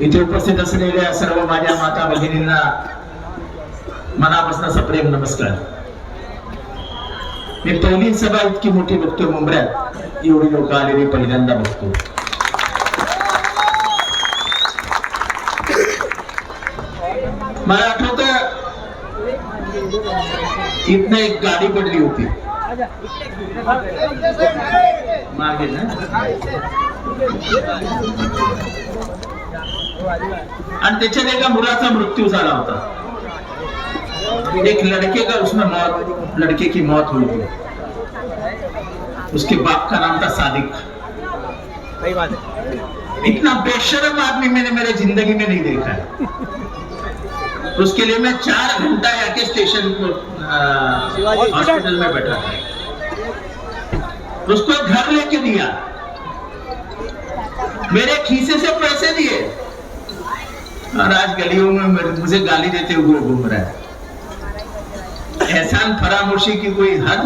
इथे उपस्थित असलेल्या सर्व माझ्या माता भगिनींना मनापासून सप्रेम नमस्कार. मी पहिली सभा इतकी मोठी बघतो मुंबऱ्यात, एवढी लोक आलेली पहिल्यांदा बघतो. मला आठवत इथं एक गाडी पडली होती मागे ना, आणि त्याच्यात एका मुलाचा मृत्यू झाला होता. एक लड़के का उसमें मौत, लड़के की मौत हुई थी. उसके बाप का नाम था सादिक. इतना बेशर्म आदमी मैंने मेरे जिंदगी में नहीं देखा है. उसके लिए मैं 4 घंटा आके स्टेशन हॉस्पिटल में बैठा था. उसको घर लेके दिया, मेरे खीसे से पैसे दिए, और आज गलियों में मुझे गाली देते हुए घूम रहा है. एहसान फरामोशी की कोई हद.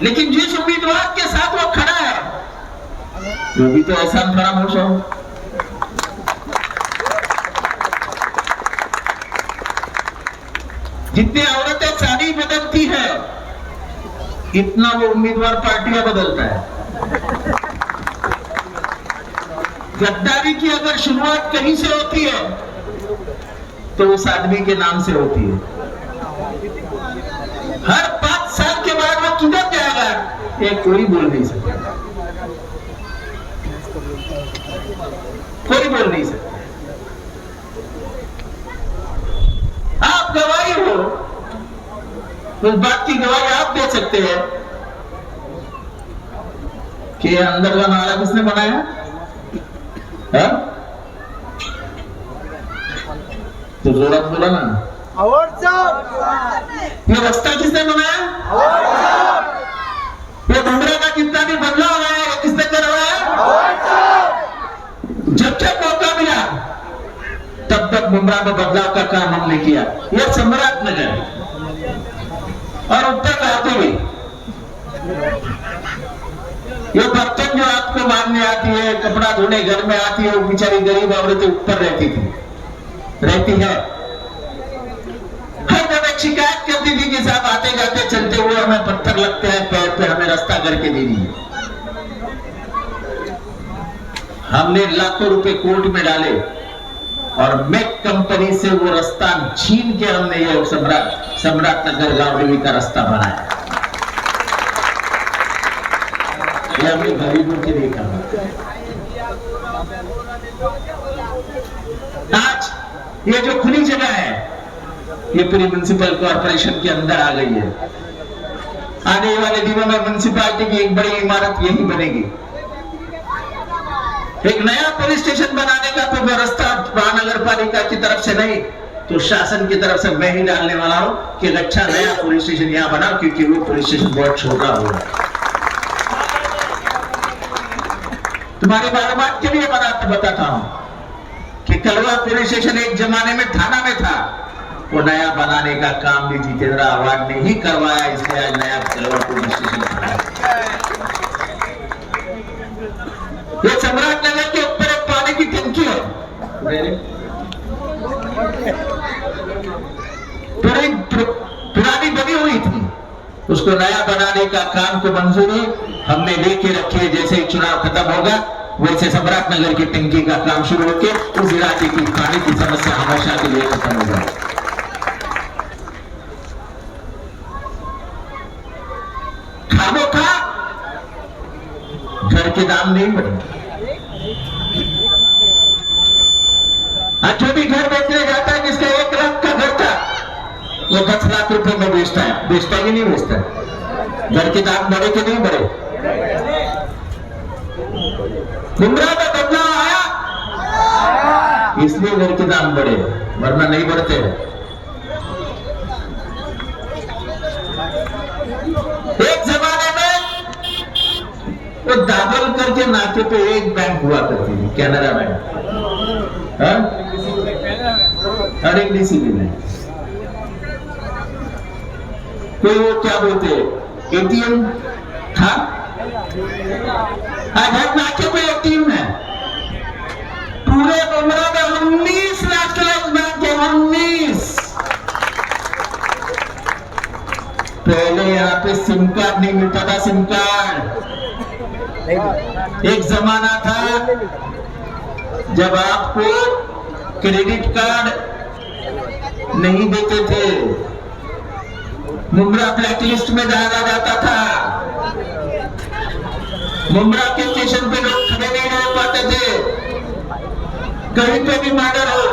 लेकिन जिस उम्मीदवार के साथ वो खड़ा है वो भी तो एहसान फरामोश हो. जितनी औरतें साड़ी बदलती है इतना वो उम्मीदवार पार्टियां बदलता है. गद्दारी की अगर शुरुआत कहीं से होती है तो उस आदमी के नाम से होती है. हर 5 साल के बाद वो किधर जाएगा ये कोई बोल नहीं सकता. कोई बोल नहीं सकता. आप गवाही हो, उस बात की गवाही आप दे सकते हैं कि अंदर का नारा किसने बनाया है? तो जोरात बोला ना. ये रास्ता किसने बनाया? ये मुंबई का जितना भी बदलाव है किसने करवाया? जब जब मौका मिला तब तक मुंबई में बदलाव का काम हमने किया. यह सम्राट नगर और उत्तर आते हुए ये बर्तन जो आपको मारने आती है, कपड़ा धोने घर में आती है, वो बेचारी गरीब औरतें ऊपर रहती है. हर जब एक शिकायत करती थी कि साहब आते जाते चलते हुए हमें पत्थर लगते हैं पैर पे, हमें रास्ता करके दे दीजिए. हमने लाखों रुपए कोर्ट में डाले और मेक कंपनी से वो रास्ता छीन के हमने ये सम्राट नगर गांव का रास्ता बनाया. ये हमने गरीबों के लिए कहा. आज ये जो खुली जगह है ये पूरी म्युनिसिपल कॉर्पोरेशन के अंदर आ गई है. आने वाले दिनों में म्युनिसिपैलिटी की एक बड़ी इमारत यही बनेगी. एक नया पुलिस स्टेशन बनाने का तो व्यवस्था महानगर पालिका की तरफ से नहीं तो शासन की तरफ से मैं ही डालने वाला हूं कि अच्छा नया पुलिस स्टेशन यहां बनाओ, क्योंकि वो पुलिस स्टेशन बहुत छोटा हुआ है. तुम्हारी मालूमात के लिए बताता हूं कि कलवा पुलिस स्टेशन एक जमाने में थाना में था. वो नया बनाने का काम भी जितेंद्र आव्हाड ने ही करवाया, इसलिए आज नया कलवा पुलिस स्टेशन बना. ये सम्राट नगर के ऊपर एक पानी की टंकी है, पुरानी बनी हुई थी. उसको नया बनाने का काम को मंजूरी हमने लेके रखी है. जैसे ही चुनाव खत्म होगा वैसे सम्राट नगर की टंकी का काम शुरू होकर उस इलाके की पानी की समस्या हमेशा के लिए खत्म हो जाए. खामोखा घर के दाम नहीं बढ़े. जो भी घर बेचने जाता है जिसका 1 लाख का घर था वो 10 लाख रुपए में बेचता है. बेचता ही नहीं बेचता. घर के दाम बढ़े कि नहीं बढ़े? मुंबई में बदलाव आया इसलिए घर के दाम बढ़े, वरना नहीं बढ़ते. एक जमाने में वो दादल करके नाके पे एक बैंक हुआ करती थी, कैनरा बैंक. और एक डीसीबी में कोई वो क्या बोलते एटीएम था. आज हर राज्य में एक टीम है। पूरे मुमरा में 19 नेशनलाइज बैंक है, 19। पहले यहाँ पे सिम कार्ड नहीं मिलता था, सिम कार्ड। एक जमाना था जब आपको क्रेडिट कार्ड नहीं देते थे, मुमरा ब्लैकलिस्ट में डाला जाता था। मुमरा के स्टेशन पे लोग खड़े नहीं रह पाते थे, कहीं पे भी मर्डर हो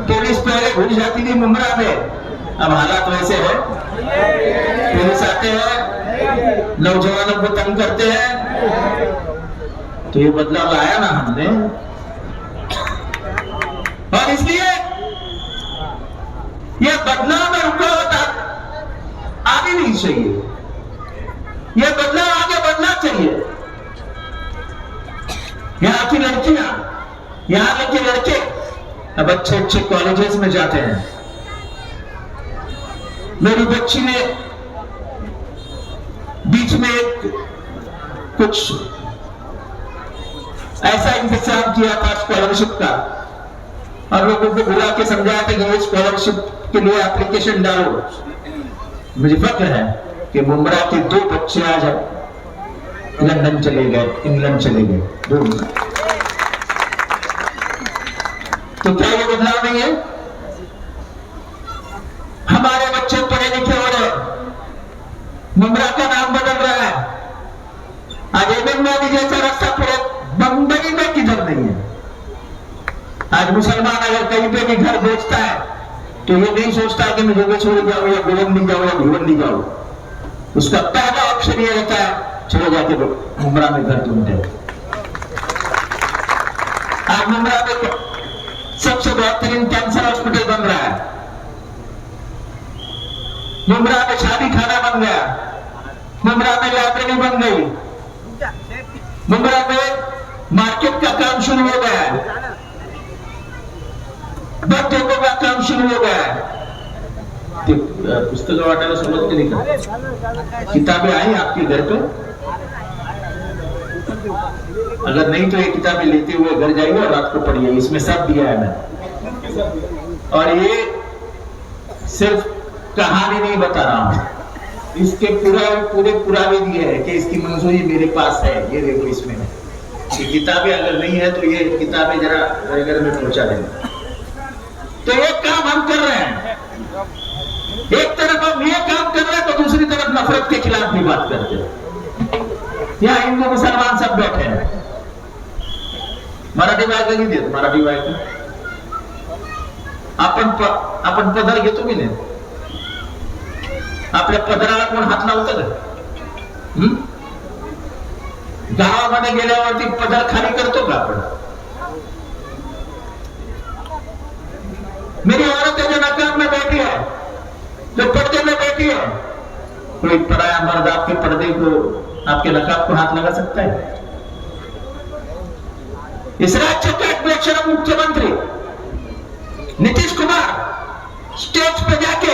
पुलिस पहले घुस जाती थी मुमरा में। अब हालात वैसे है, पुलिस आते हैं, नौजवानों को तंग करते हैं। तो ये बदलाव लाया ना हमने, और इसलिए ये बदलाव में रुकावट आनी नहीं चाहिए। ये बदलाव आगे बढ़ना चाहिए। यहाँ की लड़कियां, यहाँ के लड़के अब अच्छे अच्छे कॉलेजेस में जाते हैं। मेरी बच्ची ने बीच में कुछ ऐसा इंतजाम किया था स्कॉलरशिप का, और लोगों को बुला के समझाया था कि स्कॉलरशिप के लिए एप्लीकेशन डालो। मुझे फक्र है कि मुमरा के 2 बच्चे आज लंदन चले गए, इंग्लैंड चले गए, 2। तो क्या ये बदलाव नहीं है? हमारे बच्चे पढ़े लिखे हो रहे, मुमरा का नाम बदल रहा है। आज एमएनवाली जैसा रास्ता पूरे बंबई में किधर नहीं है। आज मुसलमान अगर कहीं पे भी घर बेचता है तो ये नहीं सोचता कि मैं जगह छोड़ जाऊं या भिवंडी जाऊं या भिवंडी जाऊं। उसका पहला ऑप्शन ये रहता है चलो जाके मुमरा में घर ढूंढते। आज मुमरा में सबसे बेहतरीन कैंसर हॉस्पिटल बन रहा है, मुमरा में शादी खाना बन गया, मुमरा में लाइब्रेरी बन गई, मुमरा में मार्केट का काम शुरू हो गया है, बच्चों का काम शुरू हो गया है। पुस्तक वाटाला सोबत के लिखा किताबें आई आपके घर पे? अगर नहीं तो ये किताबें लेते हुए घर जाइए और रात को पढ़िए, इसमें सब दिया है मैंने। और ये सिर्फ कहानी नहीं बता रहा हूं, इसके पूरे पुरावे दिए है कि इसकी मंजूरी मेरे पास है। ये देखो इसमें ये किताबें अगर नहीं है तो ये किताबें जरा घर में पहुंचा देना। तो एक काम हम कर रहे हैं, एक तरफ हम ये काम कर रहे हैं तो दूसरी तरफ नफरत के खिलाफ भी बात करते हैं। यहाँ हिंदू मुसलमान सब बैठे हैं। मराठी बायका किती आहेत? मराठी बायका आपण पदर घेतो की नाही? आपल्या पदराला कोण हात लावतं का? गावामध्ये गेल्यावरती पदर खाली करतो का आपण? मेरी औरत है जो नकाब में बैठी है, जो पर्दे में बैठी है, कोई पराया मर्द आपके पर्दे को, आपके नकाब को हाथ लगा सकता है? इस राज्य के अध्यक्ष मुख्यमंत्री नीतीश कुमार स्टेज पे जाके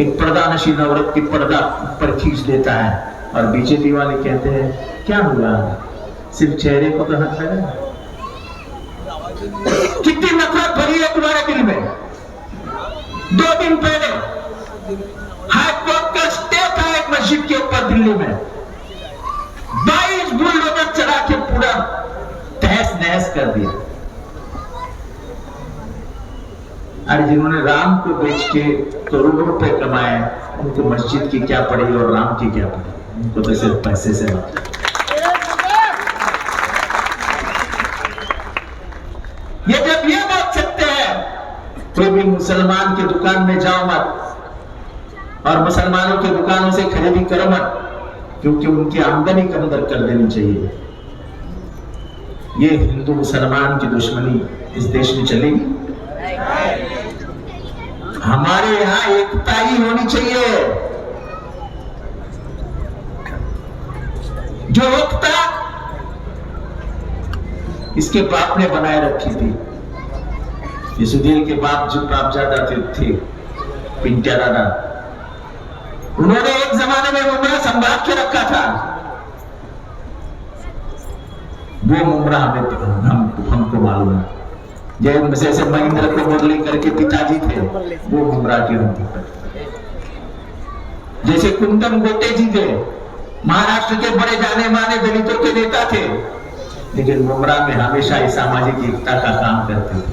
एक पर्दा नशी औरत की पर्दा पर खींच देता है और बीजेपी वाले कहते हैं क्या हुआ, सिर्फ चेहरे को तो हाथ लगा। कितनी नफरत भरी है तुम्हारे दिल में। 2 दिन पहले हाई कोर्ट का स्टे था एक मस्जिद के ऊपर दिल्ली में, 22 बुलडोजर चला के पूरा तहस नहस कर दिया। अरे जिन्होंने राम को बेच के करोड़ों रुपए कमाए, उनको मस्जिद की क्या पड़ी और राम की क्या पड़ी? उनको तो सिर्फ पैसे से बात। ये जब ये बात सकते हैं कोई भी मुसलमान की दुकान में जाओ मत और मुसलमानों की दुकानों से खरीदी करो मत, क्योंकि उनकी आमदनी कम दर कर देनी चाहिए। ये हिंदू मुसलमान की दुश्मनी इस देश में चलेगी? हमारे यहां एकता ही होनी चाहिए। जो एकता इसके बाप ने बनाए रखी थी, यसुदीन के बाप जो बापजादा थे पिंट्या दादा, उन्होंने एक जमाने में मुमरा संभाल के रखा था। वो मुमरा हमको मालूम है। जैसे महेंद्र को मुरली करके पिताजी थे, वो मुमरा के हमको। जैसे कुंदन गोटे जी थे, महाराष्ट्र के बड़े जाने माने दलितों के नेता थे, लेकिन मुमरा में हमेशा ही सामाजिक एकता का काम करते थे।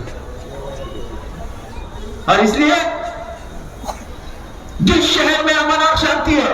और इसलिए जिस शहर में अमन और शांति है,